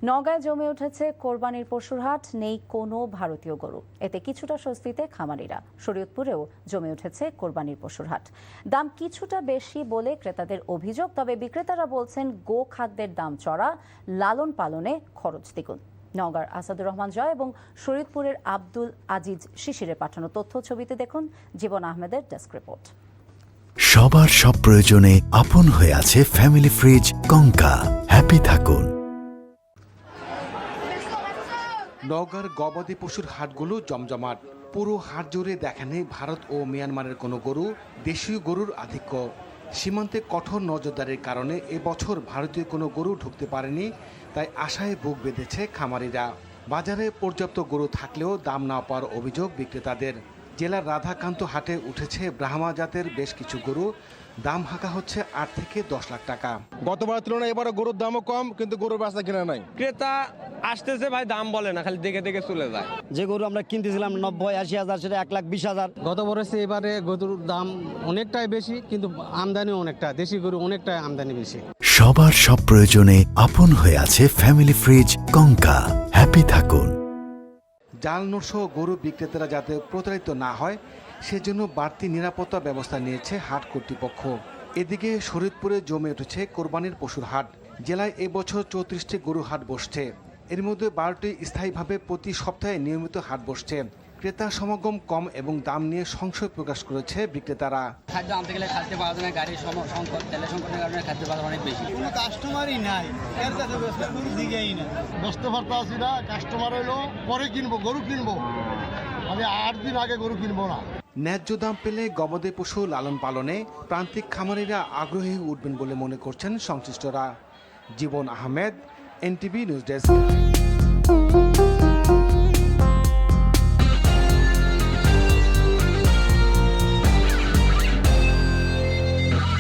নওগাঁয় জমে উঠেছে কোরবানির পশুর হাট, নেই কোনো ভারতীয় গরু। এতে কিছুটা স্বস্তিতে খামারিরা। শরীয়তপুরেও জমে উঠেছে কোরবানির পশুর হাট। দাম কিছুটা বেশি বলে ক্রেতাদের অভিযোগ, তবে বিক্রেতারা বলছেন গো খাদ্যের দাম চড়া, লালন পালনে খরচ দ্বিগুণ। নওগাঁর আসাদুর রহমান জয় এবং শরীয়তপুরের আব্দুল আজিজ শিশিরের পাঠানো তথ্য ছবিতে দেখুন জীবন আহমেদের ডেস্ক রিপোর্ট। সবার সব প্রয়োজনে আপন হয়ে আছে ফ্যামিলি ফ্রিজ কঙ্কা। হ্যাপি থাকুন। নওগাঁর গবাদি পশুর হাটগুলো জমজমাট। পুরো হাট জুড়ে দেখা নেই ভারত ও মিয়ানমারের কোনো গরু, দেশীয় গরুর আধিক্য। সীমান্তে কঠোর নজরদারির কারণে এবছর ভারতীয় কোনো গরু ঢুকতে পারেনি, তাই আশায় বুক বেঁধেছে খামারিরা। বাজারে পর্যাপ্ত গরু থাকলেও দাম না পাওয়ার অভিযোগ বিক্রেতাদের। জেলার রাধাকান্ত হাটে উঠেছে ব্রাহ্মা জাতের বেশ কিছু গরু, দাম হাঁকা হচ্ছে 8 থেকে 10 লাখ টাকা। গতবার তুলনায় এবারে গরুর দামও কম, কিন্তু গরুর বাচ্চা কিনা নাই। ক্রেতা আসতেছে ভাই, দাম বলে না, খালি দেখে দেখে চলে যায়। যে গরু আমরা কিনতেছিলাম 90-80 হাজার, সেটা 1,20,000। গত বছর এবারে গরুর দাম অনেকটাই বেশি, কিন্তু আমদানি অনেকটা, দেশি গরু অনেকটাই আমদানি বেশি। সবার সব প্রয়োজনে আপন হয়ে আছে ফ্যামিলি ফ্রিজ কঙ্কা। হ্যাপি থাকুন। জাল নোটসহ গরু বিক্রেতারা যাতে প্রতারিত না হয় সেজন্য বাড়তি নিরাপত্তা ব্যবস্থা নিয়েছে হাট কর্তৃপক্ষ। এদিকে শরীয়তপুরে জমে উঠেছে কোরবানির পশুর হাট। জেলায় এবছর 34টি গরু হাট বসছে। এর মধ্যে 12টি স্থায়ীভাবে প্রতি সপ্তাহে নিয়মিত হাট বসছে। ক্রেতা সমাগম কম এবং দাম নিয়ে সংশয় প্রকাশ করেছে বিক্রেতারা। খাদ্য আনতে গেলে খাদ্য পাওয়া যায় না, গাড়ির সংকট, তেলের সংকটের কারণে খাদ্য বাজার অনেক বেশি। কোনো কাস্টমারই নাই, এর কাছে গরু দিকেই না, বসতে পারতে আসি না। কাস্টমার হইলো পরে কিনবো, গরু কিনবো, আমি 8 দিন আগে গরু কিনবো না। ন্যায্য দাম পেলে গবাদি পশু লালন পালনে প্রান্তিক খামারিরা আগ্রহী উঠবেন বলে মনে করছেন সংশ্লিষ্টরা। জীবন আহমেদ, এনটিভি নিউজ ডেস্ক।